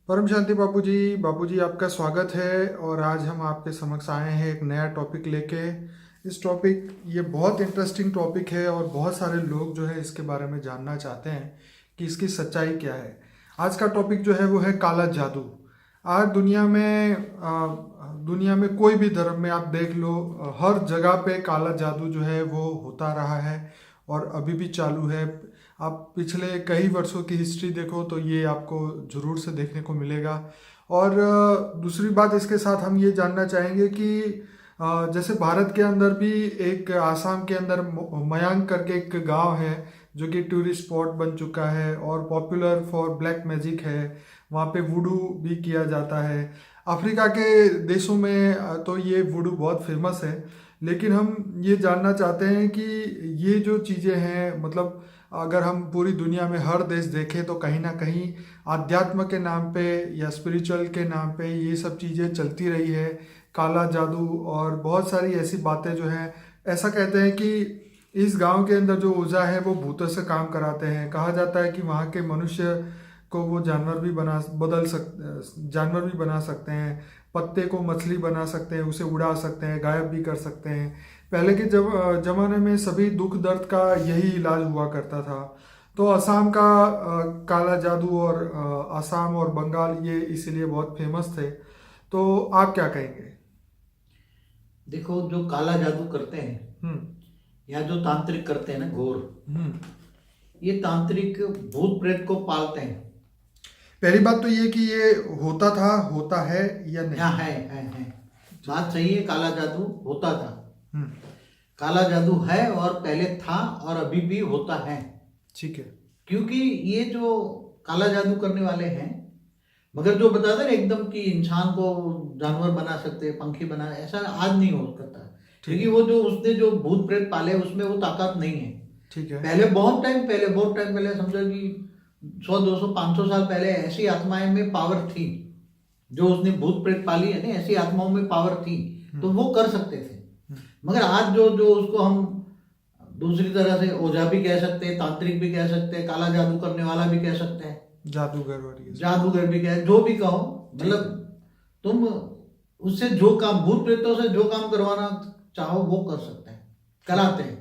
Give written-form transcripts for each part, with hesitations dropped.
परम शांति बापू जी आपका स्वागत है। और आज हम आपके समक्ष आए हैं एक नया टॉपिक लेके। इस टॉपिक ये बहुत इंटरेस्टिंग टॉपिक है और बहुत सारे लोग जो है इसके बारे में जानना चाहते हैं कि इसकी सच्चाई क्या है। आज का टॉपिक जो है वो है काला जादू। आज दुनिया में कोई भी धर्म में आप देख लो, हर जगह पे काला जादू जो है वो होता रहा है और अभी भी चालू है। आप पिछले कई वर्षों की हिस्ट्री देखो तो ये आपको ज़रूर से देखने को मिलेगा। और दूसरी बात इसके साथ हम ये जानना चाहेंगे कि जैसे भारत के अंदर भी एक आसाम के अंदर मयांक करके एक गांव है जो कि टूरिस्ट स्पॉट बन चुका है और पॉपुलर फॉर ब्लैक मैजिक है। वहाँ पे वुडू भी किया जाता है। अफ्रीका के देशों में तो ये वुडू बहुत फेमस है। लेकिन हम ये जानना चाहते हैं कि ये जो चीज़ें हैं, मतलब अगर हम पूरी दुनिया में हर देश देखें तो कहीं ना कहीं आध्यात्म के नाम पे या स्पिरिचुअल के नाम पे ये सब चीज़ें चलती रही है। काला जादू और बहुत सारी ऐसी बातें जो हैं, ऐसा कहते हैं कि इस गांव के अंदर जो ओझा है वो भूतों से काम कराते हैं। कहा जाता है कि वहाँ के मनुष्य को वो जानवर भी बना सकते हैं, पत्ते को मछली बना सकते हैं, उसे उड़ा सकते हैं, गायब भी कर सकते हैं। पहले के जमाने में सभी दुख दर्द का यही इलाज हुआ करता था। तो असम का काला जादू और असम और बंगाल ये इसीलिए बहुत फेमस थे। तो आप क्या कहेंगे? देखो, जो काला जादू करते हैं हम्म। या जो तांत्रिक करते हैं ना, घोर, हम्म। ये तांत्रिक भूत प्रेत को पालते हैं। पहली बात तो ये कि ये होता था, होता है या नहीं? हाँ, है। बात सही है, काला जादू होता था। हम्म। काला जादू है और पहले था और अभी भी होता है। ठीक है। क्योंकि ये जो काला जादू करने वाले हैं, मगर जो बताते हैं ना एकदम कि इंसान को जानवर बना सकते, पंखी बना, ऐसा आज नहीं हो सकता। ठीक क्योंकि है। वो जो उसने जो भूत प्रेत पाले उसमें वो ताकत नहीं है। ठीक है। पहले बहुत टाइम पहले, समझो कि 100 200 500 साल पहले ऐसी आत्माएं में पावर थी। जो उसने भूत प्रेत पाली है ना, ऐसी आत्माओं में पावर थी, तो वो कर सकते थे। मगर आज जो जो उसको हम दूसरी तरह से ओझा भी कह सकते हैं, तांत्रिक भी कह सकते हैं, काला जादू करने वाला भी कह सकते हैं, जादूगर और ये सब। जादूगर भी कह, जो भी कहो, मतलब तुम उससे जो काम, भूत प्रेतों से जो काम करवाना चाहो वो कर सकते हैं, कराते हैं।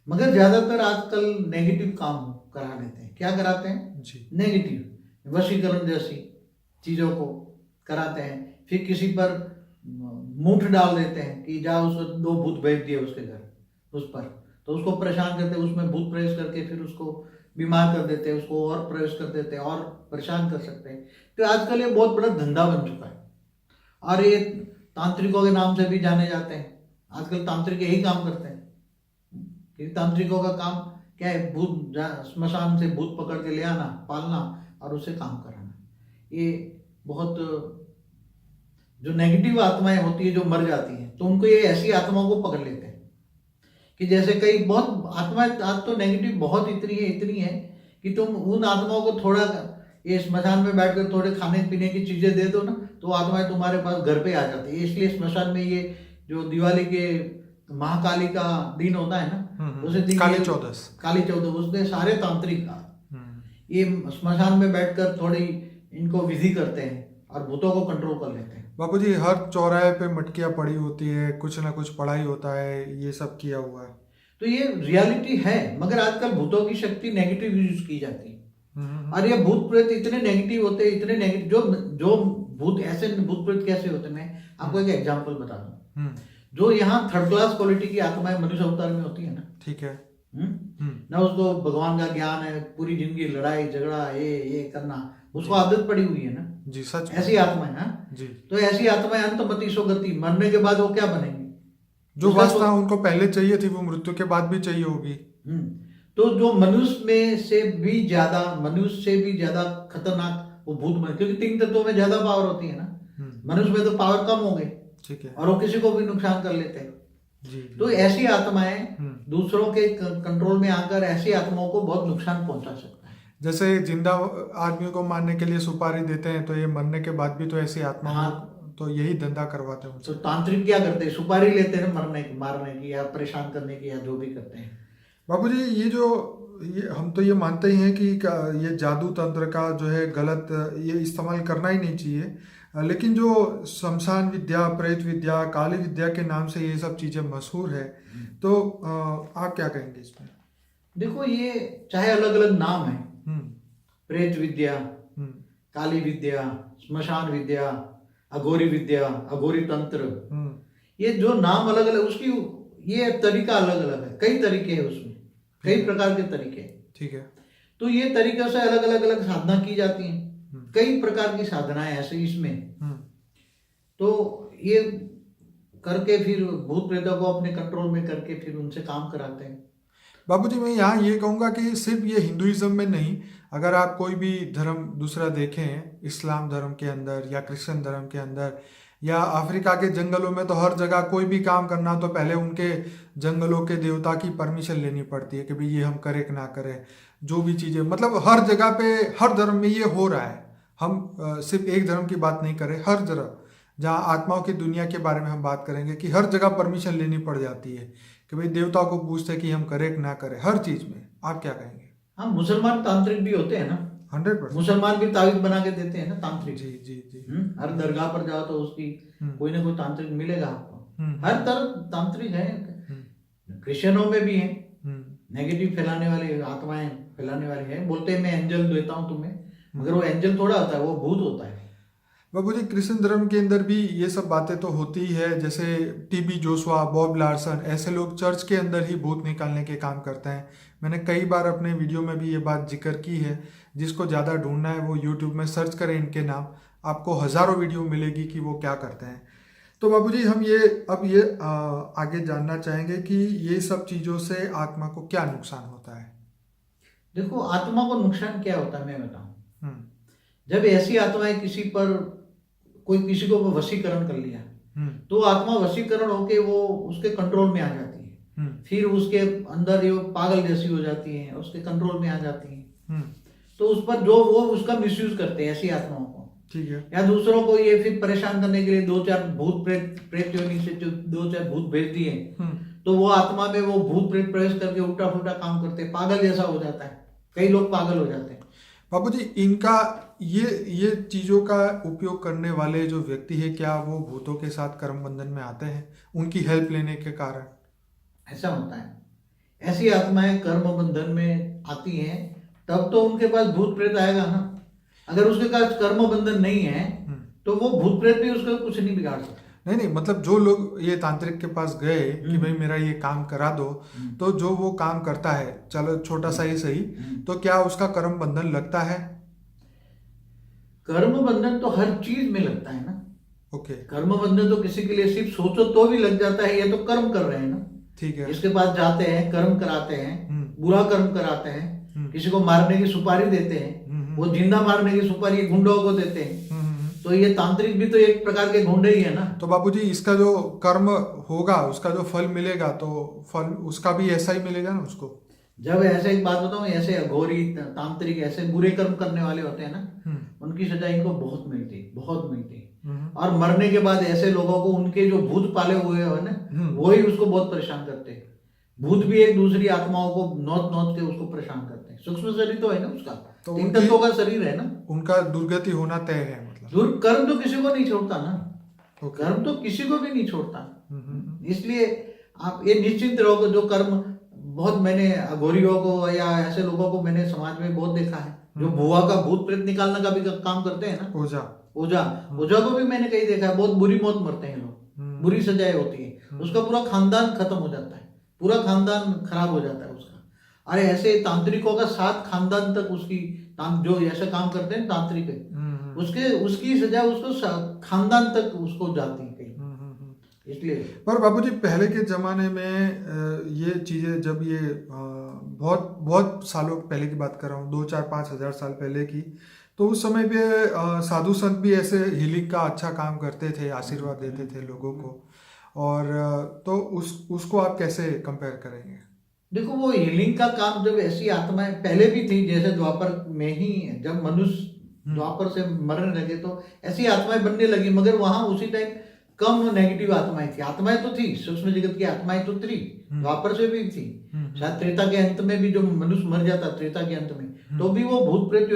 मगर ज्यादातर आजकल नेगेटिव काम करा लेते हैं। क्या कराते हैं? जी। नेगेटिव वशीकरण जैसी चीजों को कराते हैं। फिर किसी पर मूठ डाल देते हैं कि जा उसको 2 भूत भेज दिए उसके घर, उस पर, तो उसको परेशान करते हैं, उसमें भूत प्रवेश करके फिर उसको बीमार कर देते हैं, उसको और प्रवेश कर देते हैं और परेशान कर सकते हैं। तो आजकल ये बहुत बड़ा धंधा बन चुका है और ये तांत्रिकों के नाम से भी जाने जाते हैं। आजकल तांत्रिक यही काम करते हैं कि तांत्रिकों का काम क्या है? स्मशान से भूत पकड़ के ले आना, पालना और उसे काम कराना। ये बहुत जो नेगेटिव आत्माएं होती है जो मर जाती हैं, तो उनको ये ऐसी आत्माओं को पकड़ लेते हैं कि जैसे कई बहुत आत्माएं आज तो नेगेटिव बहुत इतनी है कि तुम उन आत्माओं को थोड़ा ये स्मशान में बैठकर थोड़े खाने पीने की चीजें दे दो ना, तो आत्माएं तुम्हारे पास घर पे आ जाती है। इसलिए स्मशान में ये जो दिवाली के महाकाली का दिन होता है ना, उस दिन काली चौदस उसने सारे तांत्रिक ये स्मशान में बैठकर थोड़ी इनको विधि करते हैं और भूतों को कंट्रोल कर लेते हैं। बापू जी, हर चौराहे पे मटकियाँ पड़ी होती है, कुछ ना कुछ पड़ा ही होता है, ये सब किया हुआ है। तो ये रियलिटी है, मगर आजकल भूतों की शक्ति नेगेटिव यूज की जाती है। और ये भूत प्रेत इतने नेगेटिव होते हैं, इतने नेगेटिव, जो भूत, ऐसे भूत प्रेत कैसे होते हैं, मैं आपको एक एग्जांपल बता दूं। जो यहाँ 3rd क्लास क्वालिटी की आत्माएं मनुष्य अवतार में होती है ना, ठीक है। ना उसको भगवान का ज्ञान है, पूरी जिंदगी लड़ाई झगड़ा ये करना, उसको आदत पड़ी हुई है ना जी, सच ऐसी आत्माएं। हाँ जी। तो ऐसी आत्माएं अंतमति सोगति, मरने के बाद वो क्या बनेंगी? जो वासना उनको पहले चाहिए थी वो मृत्यु के बाद भी चाहिए होगी। तो जो मनुष्य से भी ज्यादा खतरनाक वो भूत बने, क्योंकि 3 तत्वों में ज्यादा पावर होती है ना। मनुष्य में तो पावर कम हो गई, ठीक है, और वो किसी को भी नुकसान कर लेते हैं। जी। तो ऐसी आत्माएं दूसरों के कंट्रोल में आकर ऐसी आत्माओं को बहुत नुकसान पहुंचा सकता है। जैसे जिंदा आदमियों को मारने के लिए सुपारी देते हैं, तो ये मरने के बाद भी तो ऐसी आत्माओं तो यही धंधा करवाते हैं उनसे। तो तांत्रिक क्या करते हैं? सुपारी लेते हैं मारने की या परेशान करने की या जो भी करते हैं। बाबूजी, ये जो ये हम तो ये मानते ही हैं कि ये जादू तंत्र का जो है गलत ये इस्तेमाल करना ही नहीं चाहिए। लेकिन जो शमशान विद्या, प्रेत विद्या, काली विद्या के नाम से ये सब चीज़ें मशहूर है, तो आप क्या कहेंगे इसमें? देखो, ये चाहे अलग अलग नाम है, हम्म। प्रेत विद्या, हम्म। काली विद्या, श्मशान विद्या, अघोरी विद्या, अघोरी तंत्र, हम्म। ये जो नाम अलग अलग, उसकी ये तरीका अलग अलग है, कई तरीके हैं उसमें, कई प्रकार के तरीके हैं। ठीक है। तो ये तरीके से अलग अलग अलग साधना की जाती है, कई प्रकार की साधनाएं ऐसे इसमें। तो ये करके फिर भूत प्रेतों को अपने कंट्रोल में करके फिर उनसे काम कराते हैं। बाबूजी, मैं यहाँ ये कहूँगा कि सिर्फ ये हिंदुइज्म में नहीं, अगर आप कोई भी धर्म दूसरा देखें, इस्लाम धर्म के अंदर या क्रिश्चियन धर्म के अंदर या अफ्रीका के जंगलों में, तो हर जगह कोई भी काम करना तो पहले उनके जंगलों के देवता की परमिशन लेनी पड़ती है कि भाई ये हम करें कि ना करें। जो भी चीज़ें, मतलब हर जगह पे, हर धर्म में ये हो रहा है। हम सिर्फ एक धर्म की बात नहीं करें, हर जगह जहाँ आत्माओं की दुनिया के बारे में हम बात करेंगे कि हर जगह परमिशन लेनी पड़ जाती है कि भाई देवताओं को पूछते हैं कि हम करें कि ना करें, हर चीज़ में। आप क्या कहेंगे? हाँ, मुसलमान तांत्रिक भी होते हैं ना, 100%। मुसलमान भी तावीज बना के देते हैं ना तांत्रिक। जी जी जी। हर दरगाह पर जाओ तो उसकी कोई ना कोई तांत्रिक मिलेगा आपको। हर तरफ तांत्रिक है, क्रिश्चियनों में भी है, नेगेटिव फैलाने वाली आत्माएं फैलाने वाली है। बोलते हैं मैं एंजल देता हूँ तुम्हें, मगर वो एंजल थोड़ा होता है, वो भूत होता है। बाबूजी, क्रिश्चियन धर्म के अंदर भी ये सब बातें तो होती ही है, जैसे टीबी जोशुआ, बॉब लार्सन, ऐसे लोग चर्च के अंदर ही भूत निकालने के काम करते हैं। मैंने कई बार अपने वीडियो में भी ये बात जिक्र की है। जिसको ज़्यादा ढूंढना है वो यूट्यूब में सर्च करें इनके नाम, आपको हज़ारों वीडियो मिलेगी कि वो क्या करते हैं। तो बाबूजी, हम ये आगे जानना चाहेंगे कि ये सब चीज़ों से आत्मा को क्या नुकसान होता है? देखो, आत्मा को नुकसान क्या होता है मैं बताऊं। जब ऐसी आत्माएं कोई किसी को वशीकरण कर लिया, तो आत्मा वशीकरण होके वो उसके कंट्रोल में आ जाती है। फिर उसके अंदर ये पागल जैसी हो जाती है, उसके कंट्रोल में आ जाती है। तो उस पर जो वो उसका मिसयूज करते हैं ऐसी आत्माओं को। ठीक है। या दूसरों को ये फिर परेशान करने के लिए 2-4 भूत प्रेत योनि से जो 2-4 भूत भेज दिए, तो वो आत्मा में वो भूत प्रेत प्रवेश करके उल्टा फुल्टा काम करते हैं, पागल जैसा हो जाता है। कई लोग पागल हो जाते हैं। बाबूजी, इनका ये चीज़ों का उपयोग करने वाले जो व्यक्ति है, क्या वो भूतों के साथ कर्म बंधन में आते हैं उनकी हेल्प लेने के कारण? ऐसा होता है, ऐसी आत्माएं कर्म बंधन में आती हैं तब तो उनके पास भूत प्रेत आएगा ना। अगर उसके पास कर्म बंधन नहीं है तो वो भूत प्रेत भी उसका कुछ नहीं बिगाड़ सकते। नहीं, मतलब जो लोग ये तांत्रिक के पास गए कि भाई मेरा ये काम करा दो, तो जो वो काम करता है, चलो छोटा सा ही सही, तो क्या उसका कर्म बंधन लगता है? कर्म बंधन तो हर चीज में लगता है ना। ओके। कर्म बंधन तो किसी के लिए सिर्फ सोचो तो भी लग जाता है, ये तो कर्म कर रहे हैं ना। ठीक है। इसके पास जाते हैं, कर्म कराते हैं, बुरा कर्म कराते हैं, किसी को मारने की सुपारी देते हैं, वो जिंदा मारने की सुपारी गुंडों को देते हैं। तो ये तांत्रिक भी तो एक प्रकार के गुंडे ही है ना। तो बाबूजी, इसका जो कर्म होगा, उसका जो फल मिलेगा, तो फल उसका भी ऐसा ही मिलेगा ना उसको? जब ऐसे एक बात बताऊं, ऐसे अघोरी तांत्रिक ऐसे बुरे कर्म करने वाले होते हैं ना, उनकी सजा इनको बहुत मिलती है। और मरने के बाद ऐसे लोगों को उनके जो भूत पाले हुए हो ना, वही उसको बहुत परेशान करते हैं। भूत भी एक दूसरी आत्माओं को नोच के उसको परेशान करते हैं। सूक्ष्म शरीर तो है ना उसका, तो 3 तत्वों का शरीर है ना। उनका दुर्गति होना तय है, मतलब कर्म तो किसी को नहीं छोड़ता ना। कर्म तो किसी को भी नहीं छोड़ता। इसलिए आप ये निश्चिंत रहो, जो कर्म बहुत मैंने अघोरियों को या ऐसे लोगों को मैंने समाज में बहुत देखा है, जो भुआ का भूत प्रेत निकालने का भी काम करते हैं ना, ओझा को भी मैंने कहीं देखा है। बहुत बुरी मौत मरते हैं लोग, बुरी सजाएं होती है, उसका पूरा खानदान खत्म हो जाता है, पूरा खानदान खराब हो जाता है उसका। अरे ऐसे तांत्रिकों का 7 खानदान तक उसकी जो ऐसे काम करते हैं तांत्रिक, उसकी सजा उसको खानदान तक उसको जाती है कहीं। इसलिए पर बाबूजी, पहले के जमाने में ये चीजें, जब ये बहुत बहुत सालों पहले की बात कर रहा हूँ, 2-4-5 हजार साल पहले की, तो उस समय पे साधु संत भी ऐसे हीलिंग का अच्छा काम करते थे, आशीर्वाद देते थे लोगों को। और तो उसको आप कैसे कंपेयर करेंगे? देखो, वो हीलिंग का काम जब ऐसी आत्माएं पहले भी थी, जैसे द्वापर में ही जब मनुष्य द्वापर से मरने लगे तो ऐसी आत्माएं बनने लगी, मगर वहां उसी टाइम कम नेगेटिव आत्माएं थी। आत्माएं तो थी, सूक्ष्म जगत की आत्माएं तो थी, द्वापर से भी थी। शायद त्रेता के अंत में भी जो मनुष्य मर जाता त्रेता के अंत में, तो भी वो भूत प्रेत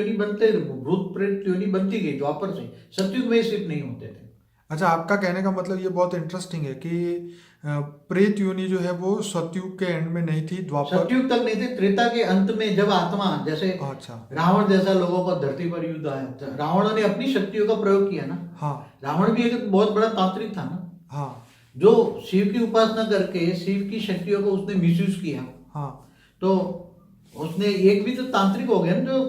योनि बनती गई द्वापर से। सतयुग में सिर्फ नहीं होते थे। अच्छा, आपका कहने का मतलब ये बहुत इंटरेस्टिंग है कि प्रेत योनि जो है वो सतयुग के एंड में नहीं थी, द्वापर सतयुग तक नहीं थे। त्रेता के अंत में जब आत्मा, जैसे अच्छा रावण जैसा लोगों को धरती पर युद्ध आया, रावण ने अपनी शक्तियों का प्रयोग किया ना। हाँ रावण भी एक बहुत बड़ा तांत्रिक था ना, हाँ जो शिव की उपासना करके शिव की शक्तियों को उसने मिसयूज किया। हाँ तो उसने एक भी तो तांत्रिक हो गया ना, जो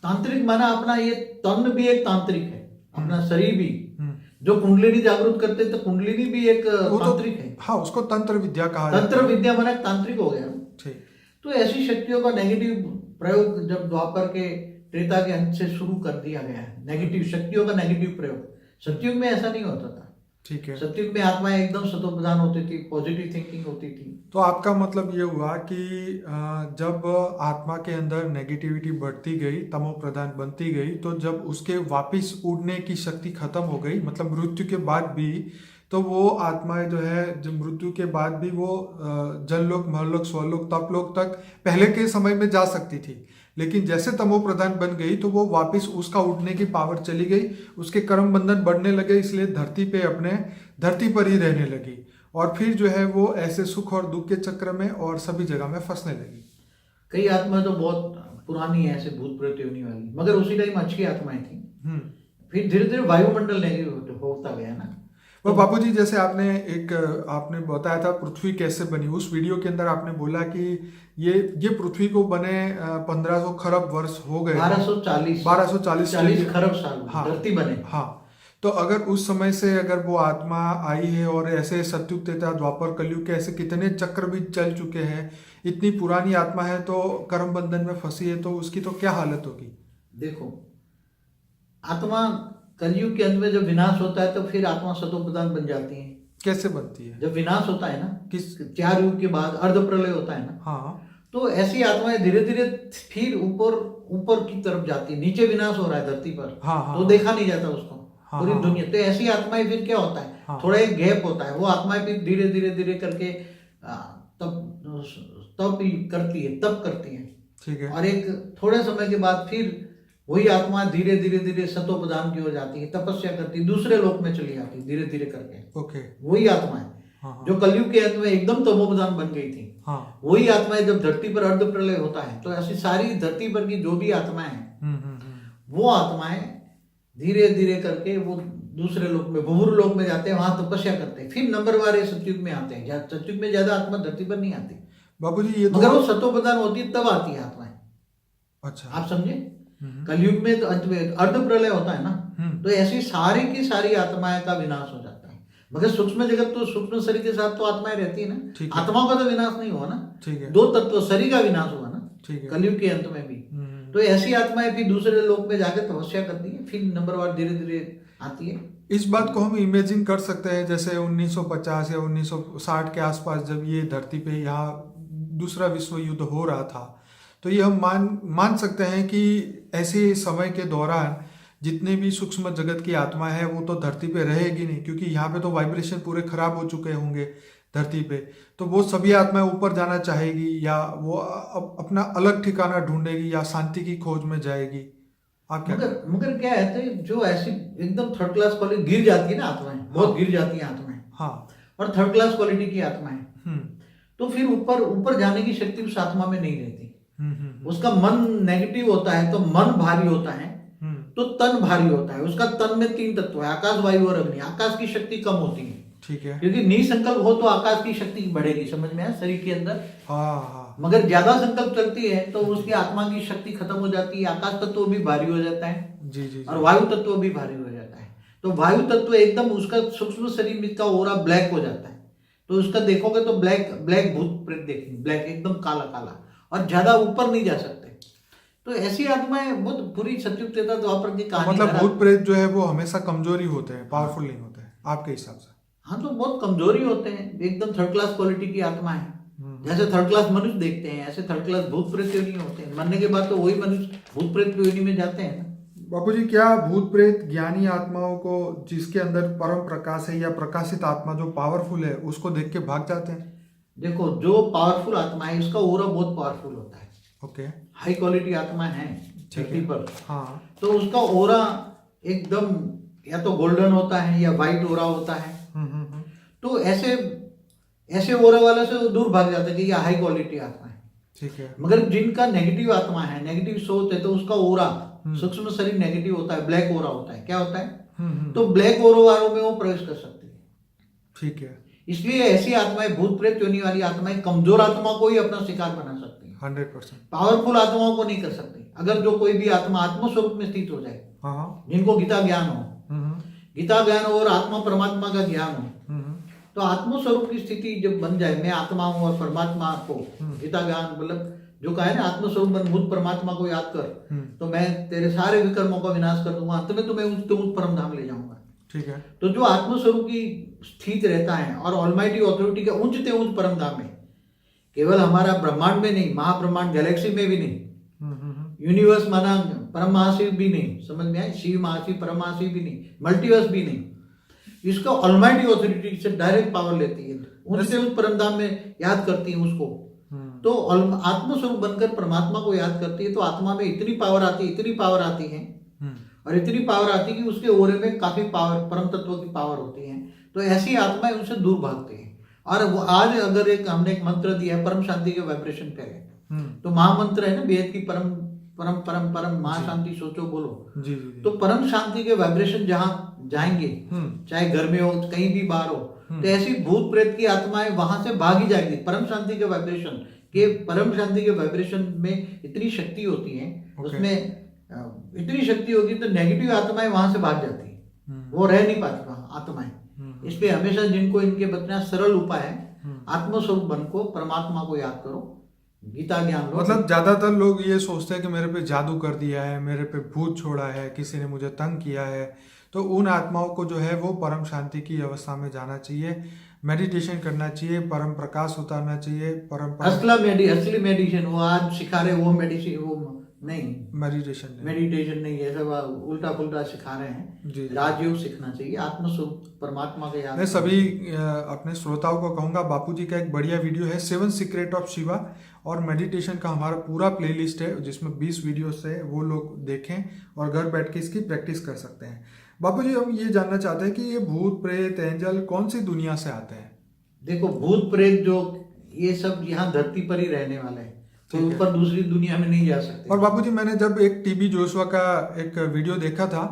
तांत्रिक माना अपना ये तन भी एक तांत्रिक है, अपना शरीर भी। जो कुंडलिनी जागृत करते तो कुंडलिनी भी एक तांत्रिक है। हाँ, उसको तंत्र विद्या कहा जाता है। तंत्र विद्या माना तांत्रिक हो गया। ठीक। तो ऐसी शक्तियों का नेगेटिव प्रयोग जब द्वापर के त्रेता के अंत से शुरू कर दिया गया है, नेगेटिव शक्तियों का नेगेटिव प्रयोग। सतयुग में ऐसा नहीं होता था। ठीक है। सतयुग में आत्माएं एकदम सतोप्रधान होती थी, पॉजिटिव थिंकिंग होती थी। तो आपका मतलब ये हुआ कि जब आत्मा के अंदर नेगेटिविटी बढ़ती गई, तमो प्रधान बनती गई, तो जब उसके वापस उड़ने की शक्ति खत्म हो गई, मतलब मृत्यु के बाद भी, तो वो आत्माएं जो है जब मृत्यु के बाद भी वो जनलोक, महलोक, स्वलोक, तपलोक तक पहले के समय में जा सकती थी। लेकिन जैसे तमो प्रधान बन गई तो वो वापस उसका उठने की पावर चली गई, उसके कर्म बंधन बढ़ने लगे, इसलिए धरती पर ही रहने लगी। और फिर जो है वो ऐसे सुख और दुख के चक्र में और सभी जगह में फंसने लगी। कई आत्माएं तो बहुत पुरानी है, ऐसे भूत प्रेत योनि वाली, मगर उसी टाइम अच्छी आत्माएं थी। फिर धीरे धीरे वायुमंडल नेगेटिव होता गया ना। वो बापूजी, जैसे आपने बताया था पृथ्वी कैसे बनी, उस वीडियो के अंदर आपने बोला कि ये पृथ्वी को बने 1500 खरब वर्ष हो गए, 1240 खरब साल हाँ, धरती बने। हाँ, तो अगर उस समय से अगर वो आत्मा आई है और ऐसे सतयुग, त्रेता, द्वापर, कलयुग के ऐसे कितने चक्र भी चल चुके हैं, इतनी पुरानी आत्मा है तो कर्म बंधन में फंसी है, तो उसकी तो क्या हालत होगी। देखो, आत्मा कलयुग के अंत में जब विनाश होता है तो फिर आत्मा सतोप्रधान बन जाती है। कैसे बनती है? जब विनाश होता है ना, किस 4 युग के बाद अर्ध प्रलय होता है ना, हाँ, तो ऐसी आत्माएं धीरे धीरे फिर ऊपर की तरफ जाती है। नीचे विनाश हो रहा है धरती पर, हाँ, तो देखा नहीं जाता उसको, पूरी हाँ, दुनिया। तो ऐसी आत्माएं फिर क्या होता है, हाँ, थोड़ा एक गैप होता है, वो आत्माएं फिर धीरे धीरे धीरे करके तब करती है। ठीक है। और एक थोड़े समय के बाद फिर वही आत्मा धीरे धीरे सतोप्रधान की ओर जाती है, तपस्या करती है, दूसरे लोक में चली जाती है धीरे धीरे करके। ओके। वही आत्मा है हाँ, जो कलयुग के अंत में एकदम तमोप्रधान बन गई थी। हाँ, वही आत्माएं जब धरती पर अर्ध प्रलय होता है, तो ऐसी सारी धरती पर की जो भी आत्माएं हैं, वो आत्माएं धीरे धीरे करके वो दूसरे लोक में, भूर लोक में जाते हैं, वहां तपस्या करते हैं, फिर नंबरवार सतयुग में आते हैं। सतयुग में ज्यादा आत्मा धरती पर नहीं आती बाबूजी, ये तो मगर वो सतोप्रधान होती है तब आती है आत्माएं। अच्छा, आप समझे, कलयुग में तो अर्ध प्रलय होता है ना, तो ऐसी सारी की सारी आत्माएं का विनाश हो जाता है। मगर सूक्ष्म जगत तो सूक्ष्म शरीर के साथ तो आत्माएं रहती है ना, आत्माओं का तो विनाश नहीं हुआ ना। ठीक है। 2 तत्व शरीर का विनाश हुआ ना, ठीक है, कलयुग के अंत में भी। तो ऐसी आत्माएं फिर दूसरे लोक में जाकर तपस्या करती है, फिर नंबरवार धीरे धीरे आती है। इस बात को हम इमेजिन कर सकते हैं, जैसे 1950 या 1960 के आसपास जब ये धरती पे यहाँ दूसरा विश्व युद्ध हो रहा था, तो ये हम मान सकते हैं कि ऐसे समय के दौरान जितने भी सूक्ष्म जगत की आत्मा है वो तो धरती पे रहेगी नहीं, क्योंकि यहाँ पे तो वाइब्रेशन पूरे खराब हो चुके होंगे धरती पे, तो वो सभी आत्माएं ऊपर जाना चाहेगी या वो अपना अलग ठिकाना ढूंढेगी या शांति की खोज में जाएगी। आप क्या मगर क्या है, तो जो ऐसी एकदम थर्ड क्लास क्वालिटी गिर जाती है ना आत्माएं, बहुत गिर जाती है आत्माएं, हाँ, और थर्ड क्लास क्वालिटी की आत्माएं, तो फिर ऊपर जाने की शक्ति उस आत्मा में नहीं रहती। उसका मन नेगेटिव होता है तो मन भारी होता है, तो तन भारी होता है। उसका तन में 3 तत्व है, आकाश, वायु और अग्नि। आकाश की शक्ति कम होती है, ठीक है, क्योंकि निसंकल्प हो तो आकाश की शक्ति बढ़ेगी, समझ में आया, शरीर के अंदर। हाँ, मगर ज्यादा संकल्प चलती है तो उसकी आत्मा की शक्ति खत्म हो जाती है, आकाश तत्व भी भारी हो जाता है, जी, और वायु तत्व भी भारी हो जाता है। तो वायु तत्व एकदम उसका सूक्ष्म शरीर में का ओरा ब्लैक हो जाता है, तो उसका देखोगे तो ब्लैक भूत प्रेत देखेंगे, ब्लैक एकदम काला काला, और ज्यादा ऊपर नहीं जा सकते। तो ऐसी आत्माएं बहुत पूरी सतयुग त्रेता द्वापर की कहानी। मतलब भूत प्रेत जो है वो हमेशा कमजोरी होते हैं, पावरफुल नहीं होते हैं आपके हिसाब से? हाँ, तो बहुत कमजोरी होते हैं, एकदम थर्ड क्लास क्वालिटी की आत्मा है। जैसे थर्ड क्लास मनुष्य देखते हैं, ऐसे थर्ड क्लास भूत प्रेत योनि होते हैं। मरने के बाद तो वही मनुष्य भूत प्रेत योनि में जाते हैं ना। बापूजी, क्या भूत प्रेत ज्ञानी आत्माओं को, जिसके अंदर परम प्रकाश है या प्रकाशित आत्मा जो पावरफुल है, उसको देख के भाग जाते हैं? देखो, जो पावरफुल आत्मा है उसका ओरा बहुत पावरफुल होता है। ओके। हाई क्वालिटी आत्मा है ठीक धरती है। पर, हाँ। तो उसका ओरा एकदम या तो गोल्डन होता है या वाइट ओरा होता है। तो ऐसे ऐसे ओरा वाले से वो दूर भाग जाता है कि ये हाई क्वालिटी आत्मा है। ठीक है। मगर जिनका नेगेटिव आत्मा है, नेगेटिव सोच है, तो उसका ओरा सूक्ष्म शरीर नेगेटिव होता है, ब्लैक ओरा होता है। क्या होता है? तो ब्लैक ओरा वालों में वो प्रवेश कर सकती है। ठीक है। इसलिए ऐसी आत्माएं, भूत प्रेत योनि वाली आत्माएं कमजोर आत्मा को ही अपना शिकार बना सकती है, 100%। पावरफुल आत्माओं को नहीं कर सकती। अगर जो कोई भी आत्मा आत्मस्वरूप में स्थित हो जाए, हाँ। जिनको गीता ज्ञान हो, गीता ज्ञान और आत्मा परमात्मा का ज्ञान हो, तो आत्मस्वरूप की स्थिति जब बन जाए, मैं आत्मा हूं और परमात्मा को, गीता ज्ञान मतलब जो कहा है ना, आत्मस्वरूप बनभूत परमात्मा को याद कर, तो मैं तेरे सारे विकर्मों का विनाश कर दूंगा, अंत में तुम्हें उच्च परम धाम ले जाऊंगा। ठीक है। तो जो आत्मस्वरूप की स्थित रहता है और ऑलमाइटी अथॉरिटी के उच्च परम धाम में, केवल हमारा ब्रह्मांड में नहीं, महाब्रह्मांड गैलेक्सी में भी नहीं, यूनिवर्स माना परम महाशिव भी नहीं, समझ में आए, शिव महाशिव परम महाशिव भी नहीं, मल्टीवर्स भी नहीं, इसको ऑलमाइटी अथॉरिटी से डायरेक्ट पावर लेती है, उनसे उस परम धाम में याद करती है उसको। तो आत्मस्वरूप बनकर परमात्मा को याद करती है, तो आत्मा में इतनी पावर आती है, इतनी पावर आती है, और इतनी पावर आती है कि उसके ओरे में काफी पावर, परम तत्व की पावर होती है। तो ऐसी आत्माएं उनसे दूर भागती है। और वो आज अगर हमने एक मंत्र दिया है, परम शांति के वाइब्रेशन पे है, तो महामंत्र है ना वेद की, परम परम परम परम महाशांति सोचो बोलो। जी। तो परम शांति के वाइब्रेशन जहां जाएंगे, चाहे घर में हो, कहीं भी बाहर हो, तो ऐसी भूत प्रेत की आत्माएं वहां से भागी जाएगी। परम शांति के वाइब्रेशन परम शांति के वाइब्रेशन में इतनी शक्ति होती है, उसमें इतनी शक्ति होगी, तो नेगेटिव आत्माएं वहां से भाग जाती है, वो रह नहीं पाती वहां आत्माएं। इसलिए हमेशा जिनको इनके बतना सरल उपाय है, आत्मस्वरूप बन को, परमात्मा को याद करो, गीता ज्ञान लो। मतलब ज्यादातर लोग ये सोचते हैं कि मेरे पे जादू कर दिया है, मेरे पे भूत छोड़ा है, किसी ने मुझे तंग किया है, तो उन आत्माओं को जो है वो परम शांति की अवस्था में जाना चाहिए, मेडिटेशन करना चाहिए, परम प्रकाश उतारना चाहिए, असली मेडिटेशन वो आज सिखा रहे, वो मेडिसिन वो नहीं, मेडिटेशन नहीं है, सब उल्टा पुल्टा सिखा रहे हैं। राजयोग सीखना चाहिए, आत्मस्वरूप परमात्मा के याद। मैं सभी अपने श्रोताओं को कहूंगा, बापूजी का एक बढ़िया वीडियो है 7 सीक्रेट ऑफ शिवा, और मेडिटेशन का हमारा पूरा प्लेलिस्ट है जिसमें 20 वीडियोस है, वो लोग देखें और घर बैठ के इसकी प्रैक्टिस कर सकते हैं। बापूजी, हम ये जानना चाहते हैं कि ये भूत प्रेत एंजल कौन सी दुनिया से आते हैं? देखो, भूत प्रेत जो ये सब यहाँ धरती पर ही रहने वाले हैं, तो ऊपर दूसरी दुनिया में नहीं जा सकते। और बापूजी, मैंने जब एक टीबी जोशुआ का एक वीडियो देखा था,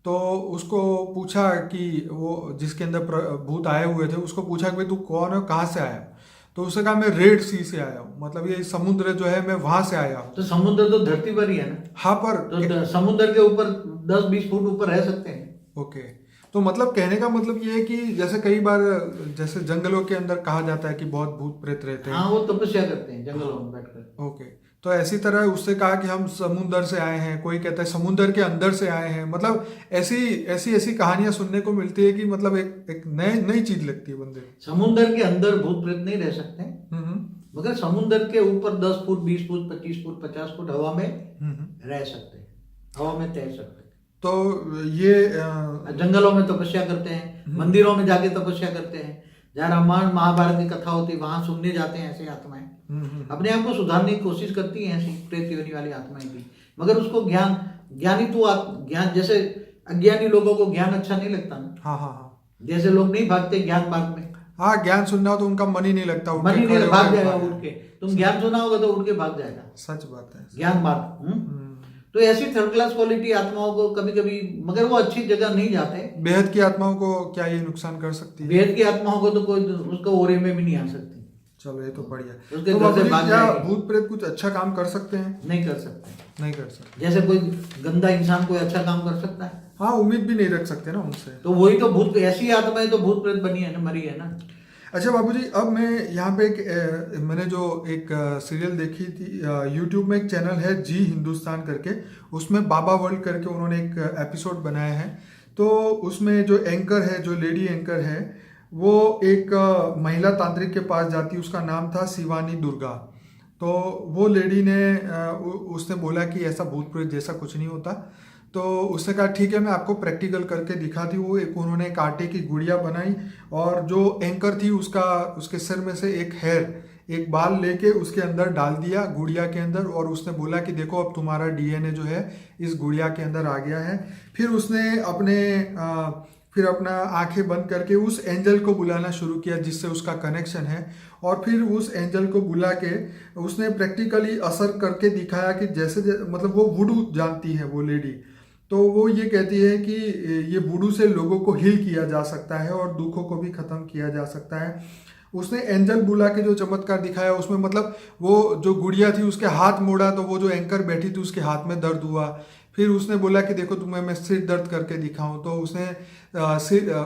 तो उसको पूछा कि वो जिसके अंदर भूत आए हुए थे, उसको पूछा कि भाई तू कौन है, कहाँ से आया? तो उसने कहा मैं रेड सी से आया हूँ, मतलब ये समुद्र जो है मैं वहां से आया हूँ। तो समुद्र तो धरती पर ही है ना। हाँ, पर तो समुद्र के ऊपर 10-20 फुट ऊपर रह सकते हैं। ओके, तो मतलब कहने का मतलब ये है कि जैसे कई बार जैसे जंगलों के अंदर कहा जाता है कि बहुत भूत प्रेत रहते हैं। हाँ, वो तपस्या करते हैं जंगलों में बैठकर। ओके, तो ऐसी तरह उससे कहा कि हम समुद्र से आए हैं, कोई कहता है समुद्र के अंदर से आए हैं, मतलब ऐसी कहानियां सुनने को मिलती है कि मतलब एक नई चीज लगती है बंदे। समुद्र के अंदर भूत प्रेत नहीं रह सकते, मगर समुद्र के ऊपर 10 फुट 20 फुट 25 फुट 50 फुट हवा में रह सकते, हवा में तैर सकते। तो ये जंगलों में तपस्या करते हैं, मंदिरों में जाके तपस्या करते हैं, जहाँ रामायण महाभारत की कथा होती है वहां सुनने जाते हैं। ऐसी आत्माएं अपने आप को सुधारने की कोशिश करती हैं, ऐसी प्रेत योनि वाली आत्माएं भी, मगर उसको ज्ञानी तो ज्ञान, जैसे अज्ञानी लोगों को ज्ञान अच्छा नहीं लगता ना। हाँ, जैसे लोग नहीं भागते ज्ञान मार्ग में। हाँ, ज्ञान सुनना हो तो उनका मन ही नहीं लगता, मन ही नहीं, भाग जाएगा उठ के। तुम ज्ञान सुना होगा तो उठ के भाग जाएगा। सच बात है, ज्ञान मार्ग। तो ऐसी थर्ड क्लास क्वालिटी आत्माओं को कभी कभी, मगर वो अच्छी जगह नहीं जाते। बेहद की आत्माओं को क्या ये नुकसान कर सकती है? बेहद की आत्माओं को तो कोई उसको ओरे में भी नहीं आ सकती। चलो, ये तो बढ़िया। उसके घर से भाग क्या भूत प्रेत कुछ अच्छा काम कर सकते हैं? नहीं कर सकते, नहीं कर सकते। जैसे कोई गंदा इंसान कोई अच्छा काम कर सकता है? हाँ, उम्मीद भी नहीं रख सकते ना उनसे। तो वही तो भूत, ऐसी आत्माएं तो भूत प्रेत बनी है ना, मरी है ना। अच्छा बाबूजी, अब मैं यहाँ पे मैंने जो एक सीरियल देखी थी, यूट्यूब में एक चैनल है जी हिंदुस्तान करके, उसमें बाबा वर्ल्ड करके उन्होंने एक एपिसोड बनाया है। तो उसमें जो एंकर है, जो लेडी एंकर है, वो एक महिला तांत्रिक के पास जाती, उसका नाम था शिवानी दुर्गा। तो वो लेडी ने उसने बोला कि ऐसा भूत प्रेत जैसा कुछ नहीं होता। तो उसने कहा ठीक है मैं आपको प्रैक्टिकल करके दिखाती हूँ। एक उन्होंने एक आटे की गुड़िया बनाई और जो एंकर थी उसका उसके सिर में से एक हेयर एक बाल लेके उसके अंदर डाल दिया गुड़िया के अंदर, और उसने बोला कि देखो अब तुम्हारा डीएनए जो है इस गुड़िया के अंदर आ गया है। फिर उसने फिर अपना आंखें बंद करके उस एंजल को बुलाना शुरू किया जिससे उसका कनेक्शन है, और फिर उस एंजल को बुला के उसने प्रैक्टिकली असर करके दिखाया कि मतलब वो वुडू जानती है वो लेडी, तो वो ये कहती है कि ये वुडू से लोगों को हील किया जा सकता है और दुखों को भी ख़त्म किया जा सकता है। उसने एंजल बुला के जो चमत्कार दिखाया उसमें मतलब वो जो गुड़िया थी उसके हाथ मोड़ा तो वो जो एंकर बैठी थी उसके हाथ में दर्द हुआ। फिर उसने बोला कि देखो तुम्हें मैं सिर दर्द करके दिखाऊं, तो उसने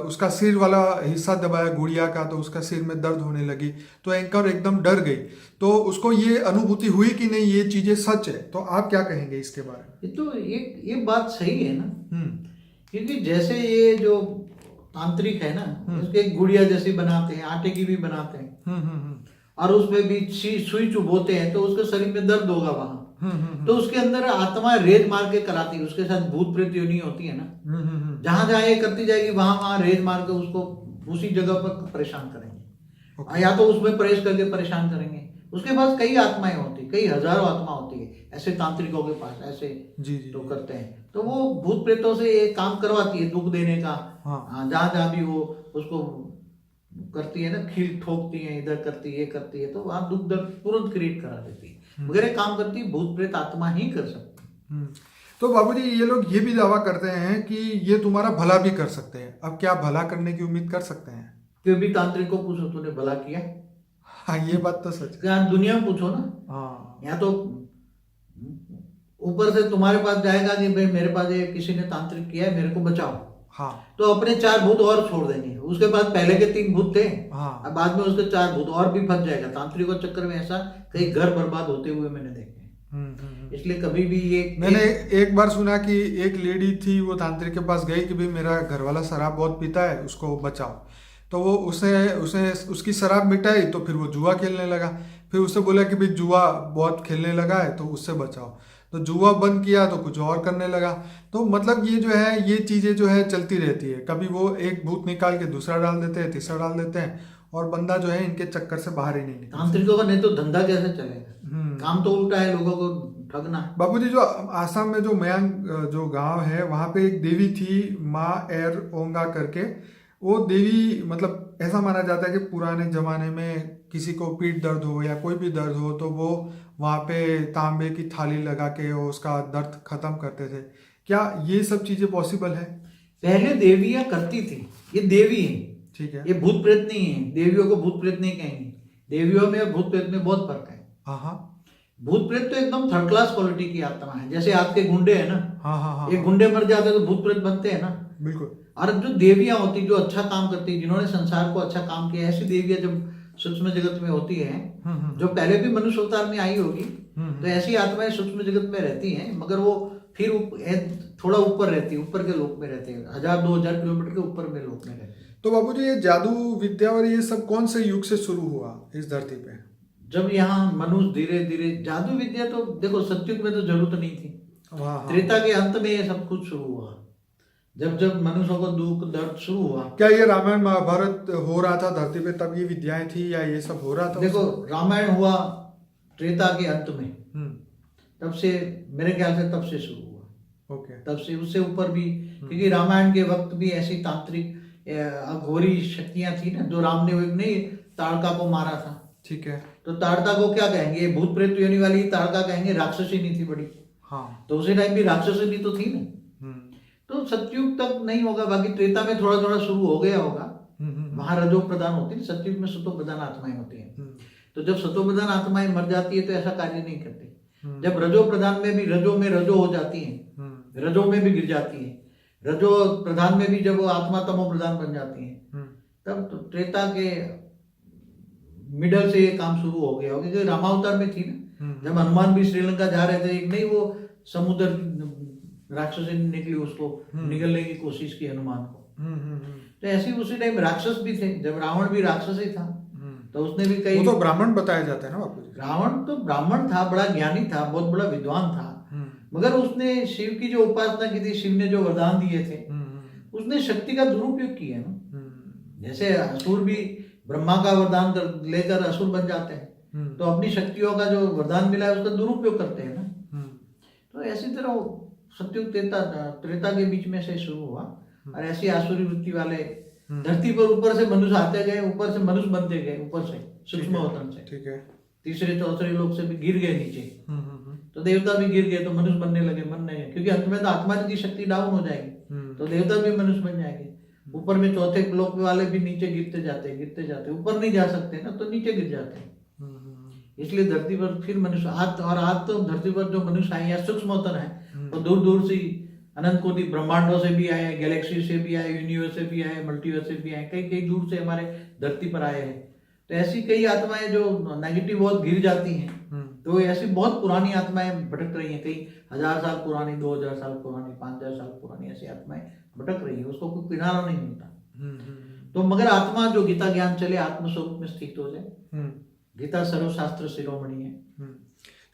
उसका सिर वाला हिस्सा दबाया गुड़िया का, तो उसका सिर में दर्द होने लगी, तो एंकर एकदम डर गई। तो उसको ये अनुभूति हुई कि नहीं ये चीजें सच है। तो आप क्या कहेंगे इसके बारे में? ये तो ये बात सही है ना, क्योंकि जैसे ये जो तांत्रिक है ना उसके एक गुड़िया जैसी बनाते हैं, आटे की भी बनाते हैं और उसमें भी सुई चुभोते हैं तो उसके शरीर में दर्द होगा वहां, तो उसके अंदर आत्मा रेज मार के कराती है, उसके साथ भूत प्रेत योनि होती है ना, जहां जहां ये करती जाएगी वहां वहां रेज मार के उसको उसी जगह पर परेशान करेंगे, या तो उसमें प्रवेश करके परेशान करेंगे। उसके पास कई आत्माएं होती, कई हजारों आत्मा होती है ऐसे तांत्रिकों के पास, ऐसे जी तो करते हैं। तो वो भूत प्रेतों से ये काम करवाती है दुख देने का, जहां जहां भी वो उसको करती है ना, खील ठोकती है, इधर करती है, करती है, तो वहां दुख दर्द तुरंत क्रिएट करा देती है। वगैरह काम करती है भूत प्रेत आत्मा ही कर सकती है। तो बाबूजी ये लोग ये भी दावा करते हैं कि ये तुम्हारा भला भी कर सकते हैं। अब क्या भला करने की उम्मीद कर सकते हैं? कोई भी तांत्रिक को पूछो तूने भला किया? हाँ ये बात तो सच है। यहाँ दुनिया में पूछो ना, हाँ या तो ऊपर से तुम्हारे पास जाएगा कि भाई मेरे पास ये किसी ने तांत्रिक किया है, मेरे को बचाओ। हाँ तो अपने 4 भूत और छोड़ देंगे, उसके बाद पहले के 3 भूत थे, हाँ अब बाद में उसके 4 भूत और भी फंस जाएगा। तांत्रिकों के चक्कर में ऐसा कई घर बर्बाद होते हुए मैंने देखे। इसलिए कभी भी ये मैंने एक बार सुना कि एक लेडी थी वो तांत्रिक के पास गई कि भाई मेरा घरवाला शराब बहुत पीता है उसको बचाओ। तो वो उसने उसकी शराब मिटाई तो फिर वो जुआ खेलने लगा। फिर उससे बोला कि भाई जुआ बहुत खेलने लगा है तो उससे बचाओ। तो जुआ बंद किया तो कुछ और करने लगा। तो मतलब ये जो है ये चीज़ें जो है चलती रहती है। कभी वो एक भूत निकाल के दूसरा डाल देते हैं, तीसरा डाल देते हैं, और बंदा जो है इनके चक्कर से बाहर ही नहीं निकलता। तांत्रिकों का नहीं तो धंधा कैसे चलेगा? काम तो उल्टा है, लोगों को ठगना। बाबूजी जो आसाम में जो मयांग जो गांव है वहां पे एक देवी थी माँ एर ओंगा करके। वो देवी मतलब ऐसा माना जाता है कि पुराने जमाने में किसी को पीठ दर्द हो या कोई भी दर्द हो तो वो वहाँ पे तांबे की थाली लगा के वो उसका दर्द खत्म करते थे। क्या ये सब चीजें पॉसिबल है? पहले देवियां करती थी, ये देवी है, ठीक है, ये भूत प्रेत नहीं है। देवियों को भूत प्रेत नहीं कहेंगे, देवियों में और भूत प्रेत में बहुत फर्क है। हाँ हाँ भूत प्रेत तो एकदम थर्ड क्लास क्वालिटी की आत्मा है, जैसे आपके गुंडे है ना। हाँ हाँ हाँ एक गुंडे मर जाते तो भूत प्रेत बनते हैं ना, बिल्कुल। और जो देवियां होती जो अच्छा काम करती, जिन्होंने संसार को अच्छा काम किया, ऐसी देवियां जब सूक्ष्म जगत में होती है, जो पहले भी मनुष्य अवतार में आई होगी, तो ऐसी आत्माएं सूक्ष्म जगत में रहती हैं, मगर वो फिर थोड़ा ऊपर रहती है, ऊपर के लोक में रहते हैं, 1000-2000 किलोमीटर के ऊपर में लोक में रहते हैं। तो बाबूजी ये जादू विद्या और ये सब कौन से युग से शुरू हुआ इस धरती पे? जब यहाँ मनुष्य धीरे धीरे, जादू विद्या तो देखो सतयुग में तो जरूरत नहीं थी, त्रेता के अंत में ये सब कुछ शुरू हुआ, जब जब मनुष्यों को दुख दर्द शुरू हुआ। क्या ये रामायण महाभारत हो रहा था धरती पे तब ये विद्याएं थी या ये सब हो रहा था? देखो रामायण हुआ त्रेता के अंत में, तब से मेरे ख्याल से तब से शुरू हुआ। ओके। तब से उससे ऊपर भी, क्योंकि रामायण के वक्त भी ऐसी तांत्रिक अघोरी शक्तियां थी ना, जो राम ने एक नहीं ताड़का को मारा था। ठीक है। तो ताड़का को क्या कहेंगे? भूत प्रेत योनि वाली ताड़का कहेंगे, राक्षसी नहीं थी बड़ी। हाँ। तो उसी टाइम भी राक्षसी तो थी ना। तो सतयुग तक नहीं होगा, बाकी त्रेता में थोड़ा थोड़ा शुरू हो गया होगा। वहां रजो प्रधान होती है, सतयुग में सतो प्रधान आत्माएं होती हैं। तो जब सतो प्रधान आत्माएं मर जाती है तो ऐसा कार्य नहीं करती। जब रजो प्रधान में भी रजो हो जाती है, रजो में भी गिर जाती है, रजो प्रधान में भी जब वो आत्मा तमो प्रधान बन जाती है, तब तो त्रेता के मिडल से ये काम शुरू हो गया होगा। क्योंकि रामावतार में थी ना, जब हनुमान भी श्रीलंका जा रहे थे, एक नहीं वो समुद्र राक्षसी निकली, उसको निकलने की कोशिश की हनुमान को। तो ऐसी उसी टाइम राक्षस भी थे, जब रावण भी राक्षस ही था, तो उसने भी कई, वो तो ब्राह्मण बताया जाता है ना बापू जी। रावण तो ब्राह्मण था, बड़ा ज्ञानी था, बहुत बड़ा विद्वान था, मगर उसने शिव की जो उपासना की थी, शिव ने जो वरदान दिए थे, उसने शक्ति का दुरुपयोग किया ना। जैसे असुर भी ब्रह्मा का वरदान लेकर असुर बन जाते हैं, तो अपनी शक्तियों का जो वरदान मिला है उसका दुरुपयोग करते हैं ना। तो ऐसी तरह सत्युग त्रेता के बीच में से शुरू हुआ, और ऐसी आसुरी वृत्ति वाले धरती पर ऊपर से मनुष्य आते गए, ऊपर से मनुष्य बनते गए, ऊपर से सूक्ष्म अवतरण से। ठीक है। तीसरे चौथे लोग से भी गिर गए नीचे, तो देवता भी गिर गए, तो मनुष्य बनने लगे, मन नहीं, क्योंकि अंत में तो आत्मा की शक्ति डाउन हो जाएगी, तो देवता भी मनुष्य बन जाएंगे। ऊपर में चौथे लोक वाले भी नीचे गिरते जाते, ऊपर नहीं जा सकते ना, तो नीचे गिर जाते हैं। इसलिए धरती पर फिर मनुष्य आज तो धरती पर जो मनुष्य आए हैं सूक्ष्म अवतरण है, तो दूर दूर से अनंत कोटि ब्रह्मांडों से भी आए, गैलेक्सी से भी आए, यूनिवर्स से भी आए, मल्टीवर्स से भी आए, कई कई दूर से हमारे धरती पर आए हैं। तो ऐसी कई आत्माएं जो नेगेटिव बहुत गिर जाती हैं, तो ऐसी बहुत पुरानी आत्माएं भटक रही हैं, कई 1000 साल पुरानी, 2000 साल पुरानी, 5000 साल पुरानी, ऐसी आत्माएं भटक रही है, उसको कोई किनारा नहीं मिलता। तो मगर आत्मा जो गीता ज्ञान चले, आत्मस्वरूप में स्थित हो जाए, गीता सर्वशास्त्र शिरोमणि है।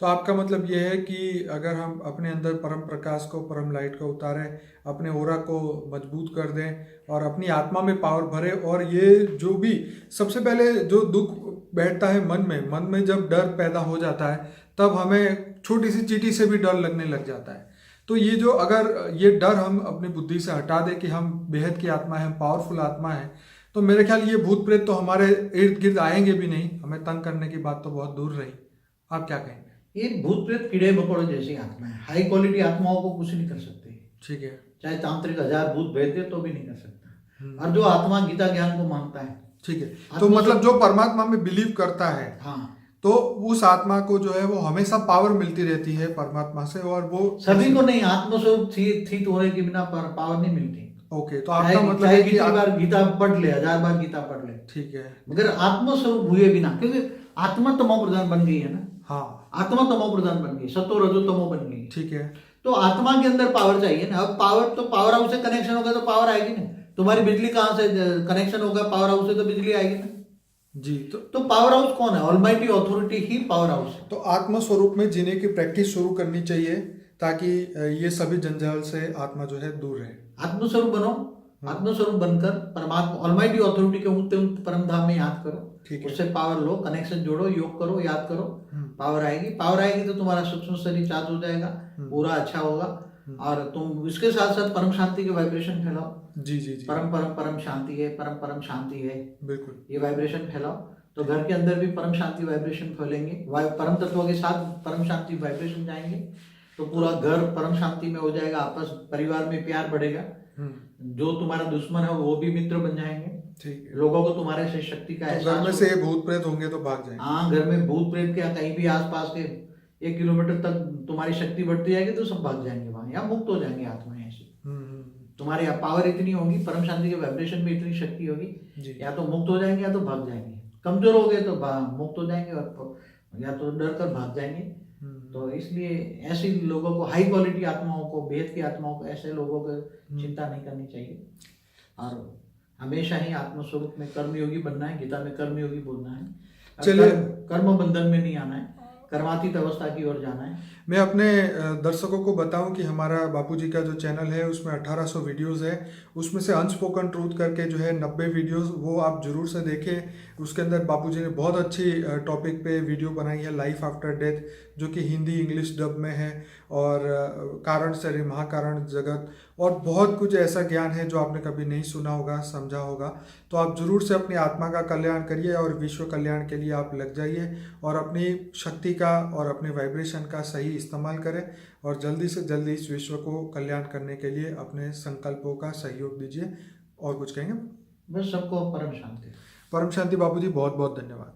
तो आपका मतलब यह है कि अगर हम अपने अंदर परम प्रकाश को, परम लाइट को उतारें, अपने ओरा को मजबूत कर दें और अपनी आत्मा में पावर भरे, और ये जो भी सबसे पहले जो दुख बैठता है मन में जब डर पैदा हो जाता है, तब हमें छोटी सी चींटी से भी डर लगने लग जाता है। तो ये जो अगर ये डर हम अपनी बुद्धि से हटा दें कि हम बेहद की आत्मा है, हम पावरफुल आत्मा है, तो मेरे ख्याल ये भूत प्रेत तो हमारे इर्द गिर्द आएंगे भी नहीं, हमें तंग करने की बात तो बहुत दूर रही। आप क्या कहेंगे? ये भूत प्रेत कीड़े मकोड़े जैसी आत्मा है, हाई क्वालिटी आत्माओं को कुछ नहीं कर सकते। ठीक है। चाहे तांत्रिक 1000 भूत भेज दे तो भी नहीं कर सकता। और जो आत्मा गीता ज्ञान को मानता है, ठीक है, तो मतलब जो परमात्मा में बिलीव करता है, हाँ, तो उस आत्मा को जो है वो हमेशा पावर मिलती रहती है परमात्मा से, और वो सभी को नहीं, आत्मस्वरूप स्थित होने के बिना पावर नहीं मिलती। ओके, तो आपका मतलब है कि बार गीता पढ़ ले, 1000 बार गीता पढ़ ले, ठीक है, मगर आत्मस्वरूप हुए बिना, क्योंकि आत्मा तमो प्रधान बन गई है ना। हाँ, आत्मा तमो प्रधान बन गई, सतो रजो तमो बन गई। ठीक है। तो आत्मा के अंदर पावर चाहिए ना। अब पावर तो पावर हाउस से कनेक्शन होगा तो पावर आएगी ना। तुम्हारी बिजली कहाँ से कनेक्शन होगा? पावर हाउस से तो बिजली आएगी ना जी। तो पावर हाउस कौन है? ऑलमाइटी अथॉरिटी ही पावर हाउस है। तो आत्म स्वरूप में जीने की प्रैक्टिस शुरू करनी चाहिए, ताकि ये सभी जंजाल से आत्मा जो है दूर रहे। आत्मस्वरूप बनो, आत्मस्वरूप बनकर परमात्मा ऑलमाइटी अथॉरिटी के उठते परम धाम में याद करो, उससे पावर लो, कनेक्शन जोड़ो, योग करो, याद करो, पावर आएगी। पावर आएगी तो तुम्हारा सूक्ष्म शरीर चार्ज हो जाएगा, पूरा अच्छा होगा, और तुम इसके साथ साथ परम शांति के वाइब्रेशन फैलाओ। जी जी जी। परम परम परम शांति है, परम परम शांति है, बिल्कुल, ये वाइब्रेशन फैलाओ, तो घर के अंदर भी परम शांति वाइब्रेशन फैलेंगे। परम तत्वों के साथ परम शांति वाइब्रेशन जाएंगे, तो पूरा घर परम शांति में हो जाएगा। आपस परिवार में प्यार बढ़ेगा, जो तुम्हारा दुश्मन है वो भी मित्र बन जाएंगे। ठीक है, लोगों को तुम्हारे से शक्ति का एहसास, घर में से भूत प्रेत होंगे तो भाग जाएंगे। हाँ, घर में भूत प्रेत के कहीं भी आसपास के 1 किलोमीटर तक तुम्हारी शक्ति बढ़ती जाएगी, तो सब भाग जाएंगे वहां, या मुक्त हो जाएंगे आत्माएं ऐसी। तुम्हारी पावर इतनी होगी, परम शांति के वाइब्रेशन में इतनी शक्ति होगी, या तो मुक्त हो जाएंगे या तो भाग जाएंगे। कमजोर हो गए तो मुक्त हो जाएंगे, और या तो डर कर भाग जाएंगे। तो इसलिए ऐसे लोगों को, हाई क्वालिटी आत्माओं को, बेहद की आत्माओं को, ऐसे लोगों को चिंता नहीं करनी चाहिए, और हमेशा ही आत्मस्वरूप में कर्मयोगी बनना है। गीता में कर्मयोगी बोलना है, चलिए कर्म बंधन में नहीं आना है, कर्मातीत अवस्था की ओर जाना है। मैं अपने दर्शकों को बताऊं कि हमारा बापूजी का जो चैनल है उसमें 1800 वीडियोस है, उसमें से अनस्पोकन ट्रूथ करके जो है 90 वीडियोस, वो आप जरूर से देखें। उसके अंदर बापूजी ने बहुत अच्छी टॉपिक पे वीडियो बनाई है, लाइफ आफ्टर डेथ, जो कि हिंदी इंग्लिश डब में है, और कारण शरीर महाकारण जगत, और बहुत कुछ ऐसा ज्ञान है जो आपने कभी नहीं सुना होगा, समझा होगा। तो आप जरूर से अपनी आत्मा का कल्याण करिए, और विश्व कल्याण के लिए आप लग जाइए, और अपनी शक्ति का और अपने वाइब्रेशन का सही इस्तेमाल करें, और जल्दी से जल्दी इस विश्व को कल्याण करने के लिए अपने संकल्पों का सहयोग दीजिए। और कुछ कहेंगे? बस सबको परम शांति। परम शांति बापूजी, बहुत बहुत धन्यवाद।